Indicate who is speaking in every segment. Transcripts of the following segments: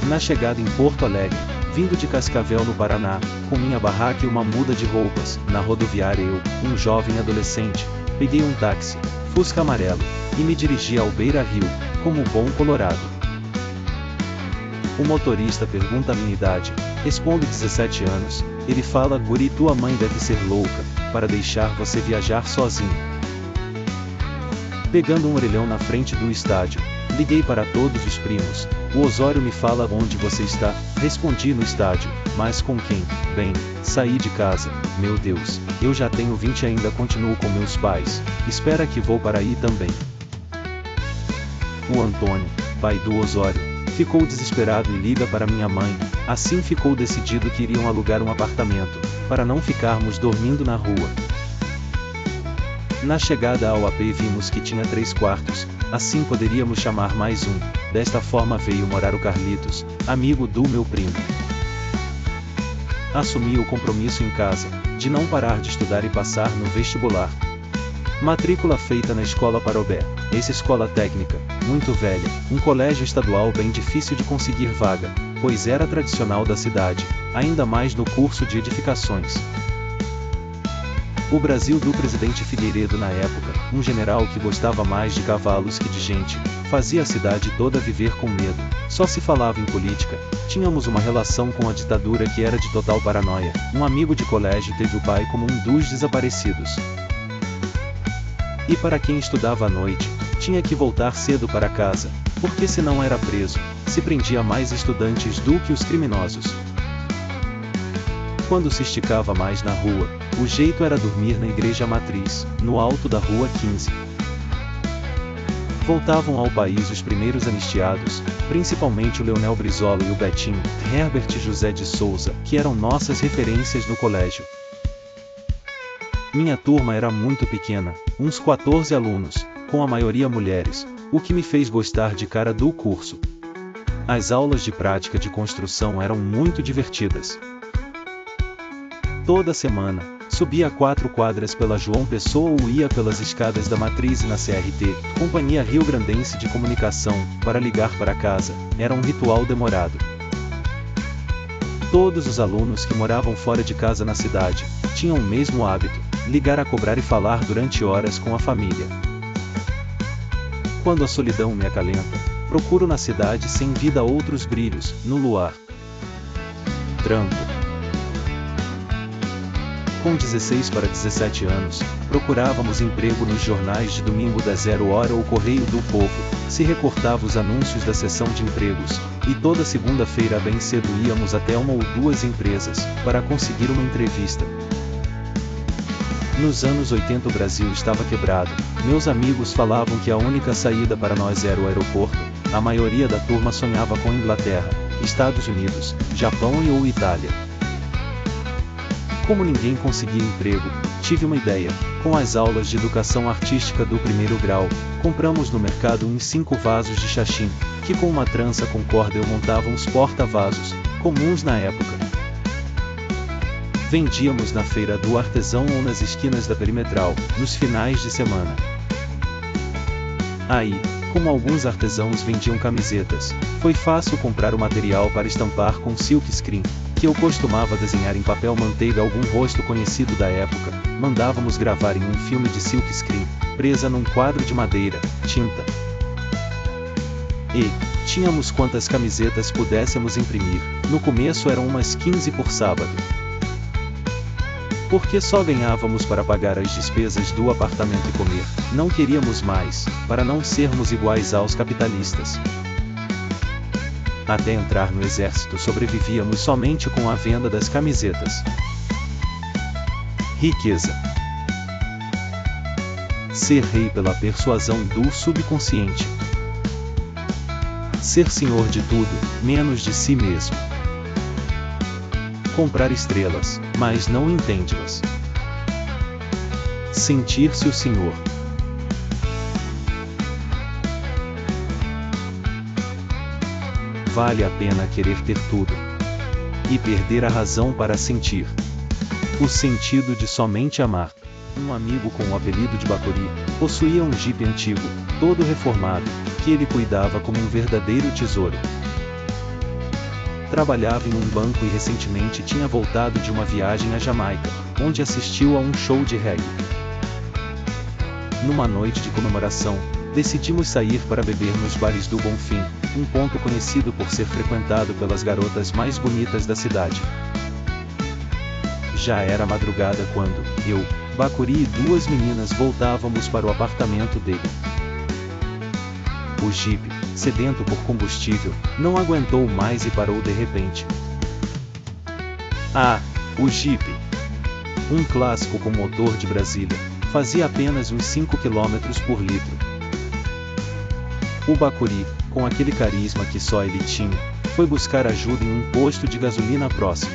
Speaker 1: Na chegada em Porto Alegre, vindo de Cascavel no Paraná, com minha barraca e uma muda de roupas, na rodoviária eu, um jovem adolescente, peguei um táxi, Fusca amarelo, e me dirigi ao Beira-Rio, como bom colorado. O motorista pergunta a minha idade, respondo 17 anos, ele fala: guri, tua mãe deve ser louca, para deixar você viajar sozinho. Pegando um orelhão na frente do estádio, liguei para todos os primos, o Osório me fala: onde você está? Respondi: no estádio. Mas com quem? Bem, saí de casa, meu Deus, eu já tenho 20 e ainda continuo com meus pais, espera que vou para aí também. O Antônio, pai do Osório, ficou desesperado e liga para minha mãe, assim ficou decidido que iriam alugar um apartamento, para não ficarmos dormindo na rua. Na chegada ao AP vimos que tinha 3 quartos, assim poderíamos chamar mais um, desta forma veio morar o Carlitos, amigo do meu primo. Assumi o compromisso em casa, de não parar de estudar e passar no vestibular. Matrícula feita na Escola Parobé, ex-escola técnica, muito velha, um colégio estadual bem difícil de conseguir vaga, pois era tradicional da cidade, ainda mais no curso de edificações. O Brasil do presidente Figueiredo na época, um general que gostava mais de cavalos que de gente, fazia a cidade toda viver com medo, só se falava em política, tínhamos uma relação com a ditadura que era de total paranoia, um amigo de colégio teve o pai como um dos desaparecidos. E para quem estudava à noite, tinha que voltar cedo para casa, porque senão era preso, se prendia mais estudantes do que os criminosos. Quando se esticava mais na rua, o jeito era dormir na igreja matriz, no alto da Rua 15. Voltavam ao país os primeiros anistiados, principalmente o Leonel Brizola e o Betinho, Herbert José de Souza, que eram nossas referências no colégio. Minha turma era muito pequena, uns 14 alunos, com a maioria mulheres, o que me fez gostar de cara do curso. As aulas de prática de construção eram muito divertidas. Toda semana, subia 4 quadras pela João Pessoa ou ia pelas escadas da Matriz e na CRT, Companhia Rio Grandense de Comunicação, para ligar para casa, era um ritual demorado. Todos os alunos que moravam fora de casa na cidade, tinham o mesmo hábito, ligar a cobrar e falar durante horas com a família. Quando a solidão me acalenta, procuro na cidade sem vida outros brilhos, no luar. Trampo. Com 16 para 17 anos, procurávamos emprego nos jornais de domingo da Zero Hora ou Correio do Povo, se recortava os anúncios da seção de empregos, e toda segunda-feira bem cedo íamos até uma ou 2 empresas, para conseguir uma entrevista. Nos anos 80 o Brasil estava quebrado, meus amigos falavam que a única saída para nós era o aeroporto, a maioria da turma sonhava com Inglaterra, Estados Unidos, Japão e ou Itália. Como ninguém conseguia emprego, tive uma ideia, com as aulas de educação artística do 1º grau, compramos no mercado uns 5 vasos de xaxim, que com uma trança com corda eu montava uns porta-vasos, comuns na época. Vendíamos na feira do artesão ou nas esquinas da perimetral, nos finais de semana. Aí, como alguns artesãos vendiam camisetas, foi fácil comprar o material para estampar com silkscreen, que eu costumava desenhar em papel manteiga algum rosto conhecido da época, mandávamos gravar em um filme de silkscreen, presa num quadro de madeira, tinta. E tínhamos quantas camisetas pudéssemos imprimir, no começo eram umas 15 por sábado. Porque só ganhávamos para pagar as despesas do apartamento e comer, não queríamos mais, para não sermos iguais aos capitalistas. Até entrar no exército sobrevivíamos somente com a venda das camisetas. Riqueza. Ser rei pela persuasão do subconsciente. Ser senhor de tudo, menos de si mesmo. Comprar estrelas, mas não entende-las. Sentir-se o senhor. Vale a pena querer ter tudo e perder a razão para sentir. O sentido de somente amar. Um amigo com o apelido de Bacuri possuía um jipe antigo, todo reformado, que ele cuidava como um verdadeiro tesouro. trabalhava em um banco e recentemente tinha voltado de uma viagem à Jamaica, onde assistiu a um show de reggae. Numa noite de comemoração, decidimos sair para beber nos bares do Bonfim, um ponto conhecido por ser frequentado pelas garotas mais bonitas da cidade. Já era madrugada quando, eu, Bacuri e duas meninas voltávamos para o apartamento dele. O Jeep, sedento por combustível, não aguentou mais e parou de repente. Ah, o Jeep! Um clássico com motor de Brasília, fazia apenas uns 5 km por litro. O Bacuri, com aquele carisma que só ele tinha, foi buscar ajuda em um posto de gasolina próximo.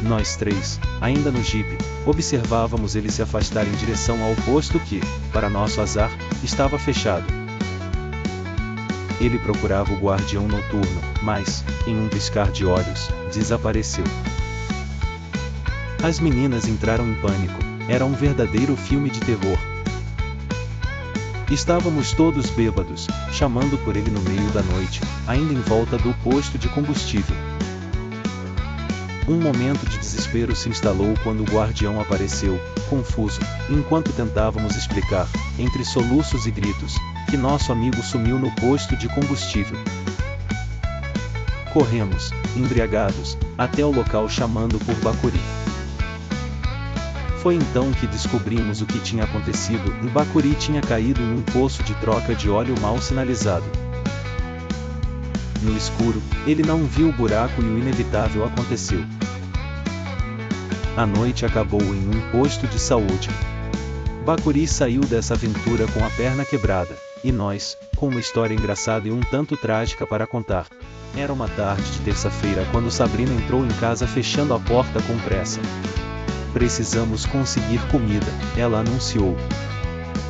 Speaker 1: Nós três, ainda no Jeep, observávamos ele se afastar em direção ao posto que, para nosso azar, estava fechado. Ele procurava o guardião noturno, mas, em um piscar de olhos, desapareceu. As meninas entraram em pânico, era um verdadeiro filme de terror. Estávamos todos bêbados, chamando por ele no meio da noite, ainda em volta do posto de combustível. Um momento de desespero se instalou quando o guardião apareceu, confuso, enquanto tentávamos explicar, entre soluços e gritos, que nosso amigo sumiu no posto de combustível. Corremos, embriagados, até o local chamando por Bacuri. Foi então que descobrimos o que tinha acontecido e Bacuri tinha caído em um poço de troca de óleo mal sinalizado. No escuro, ele não viu o buraco e o inevitável aconteceu. A noite acabou em um posto de saúde. Bacuri saiu dessa aventura com a perna quebrada, e nós, com uma história engraçada e um tanto trágica para contar. Era uma tarde de terça-feira quando Sabrina entrou em casa fechando a porta com pressa. Precisamos conseguir comida, ela anunciou.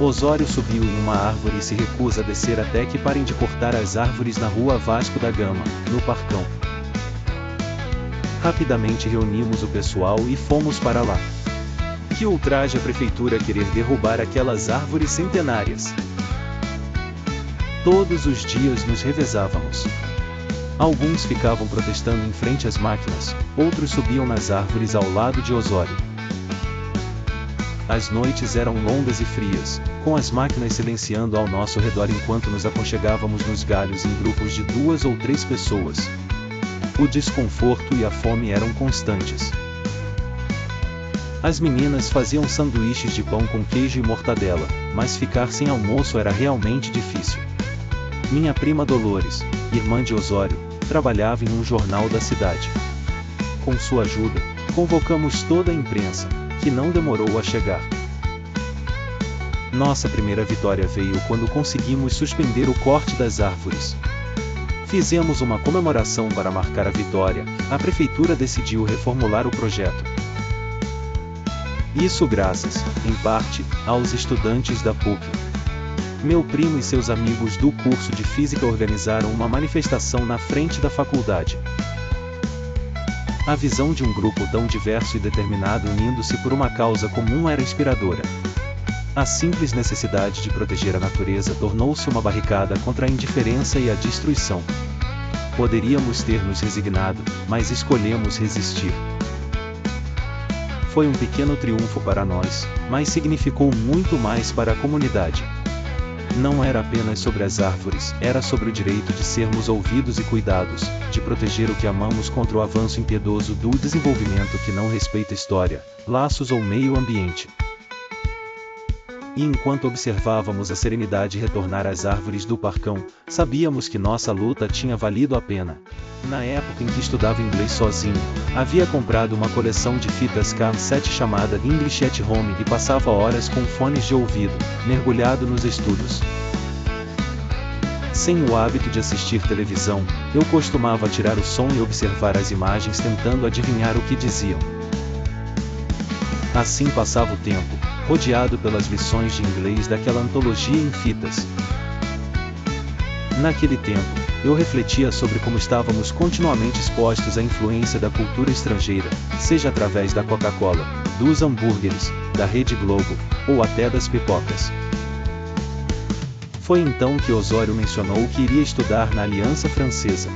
Speaker 1: Osório subiu em uma árvore e se recusa a descer até que parem de cortar as árvores na rua Vasco da Gama, no Parcão. Rapidamente reunimos o pessoal e fomos para lá. Que ultraje a prefeitura querer derrubar aquelas árvores centenárias! Todos os dias nos revezávamos. Alguns ficavam protestando em frente às máquinas, outros subiam nas árvores ao lado de Osório. As noites eram longas e frias, com as máquinas silenciando ao nosso redor enquanto nos aconchegávamos nos galhos em grupos de 2 ou 3 pessoas. O desconforto e a fome eram constantes. As meninas faziam sanduíches de pão com queijo e mortadela, mas ficar sem almoço era realmente difícil. Minha prima Dolores, irmã de Osório, trabalhava em um jornal da cidade. Com sua ajuda, convocamos toda a imprensa, que não demorou a chegar. Nossa primeira vitória veio quando conseguimos suspender o corte das árvores. Fizemos uma comemoração para marcar a vitória, a prefeitura decidiu reformular o projeto. Isso graças, em parte, aos estudantes da PUC. Meu primo e seus amigos do curso de Física organizaram uma manifestação na frente da faculdade. A visão de um grupo tão diverso e determinado unindo-se por uma causa comum era inspiradora. A simples necessidade de proteger a natureza tornou-se uma barricada contra a indiferença e a destruição. Poderíamos ter nos resignado, mas escolhemos resistir. Foi um pequeno triunfo para nós, mas significou muito mais para a comunidade. Não era apenas sobre as árvores, era sobre o direito de sermos ouvidos e cuidados, de proteger o que amamos contra o avanço impiedoso do desenvolvimento que não respeita história, laços ou meio ambiente. E enquanto observávamos a serenidade retornar às árvores do Parcão, sabíamos que nossa luta tinha valido a pena. Na época em que estudava inglês sozinho, havia comprado uma coleção de fitas cassete chamada English at Home e passava horas com fones de ouvido, mergulhado nos estudos. Sem o hábito de assistir televisão, eu costumava tirar o som e observar as imagens tentando adivinhar o que diziam. Assim passava o tempo, rodeado pelas lições de inglês daquela antologia em fitas. Naquele tempo, eu refletia sobre como estávamos continuamente expostos à influência da cultura estrangeira, seja através da Coca-Cola, dos hambúrgueres, da Rede Globo, ou até das pipocas. Foi então que Osório mencionou que iria estudar na Aliança Francesa.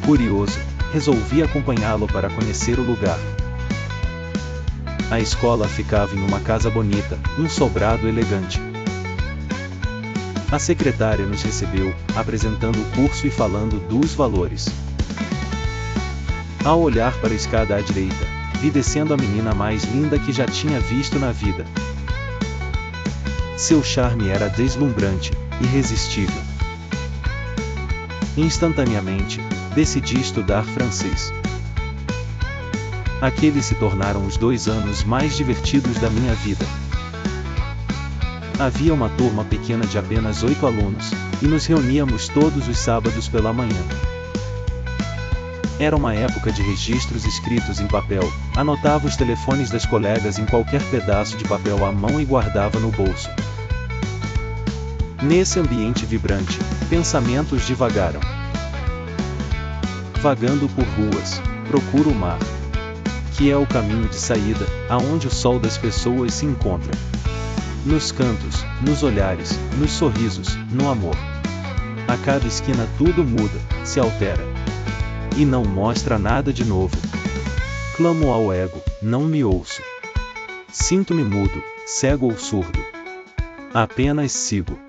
Speaker 1: Curioso, resolvi acompanhá-lo para conhecer o lugar. A escola ficava em uma casa bonita, um sobrado elegante. A secretária nos recebeu, apresentando o curso e falando dos valores. Ao olhar para a escada à direita, vi descendo a menina mais linda que já tinha visto na vida. Seu charme era deslumbrante, irresistível. Instantaneamente, decidi estudar francês. Aqueles se tornaram os 2 anos mais divertidos da minha vida. Havia uma turma pequena de apenas 8 alunos, e nos reuníamos todos os sábados pela manhã. Era uma época de registros escritos em papel, anotava os telefones das colegas em qualquer pedaço de papel à mão e guardava no bolso. Nesse ambiente vibrante, pensamentos divagaram. Vagando por ruas, procuro o mar, que é o caminho de saída, aonde o sol das pessoas se encontra. Nos cantos, nos olhares, nos sorrisos, no amor. A cada esquina tudo muda, se altera. E não mostra nada de novo. Clamo ao ego, não me ouço. Sinto-me mudo, cego ou surdo. Apenas sigo.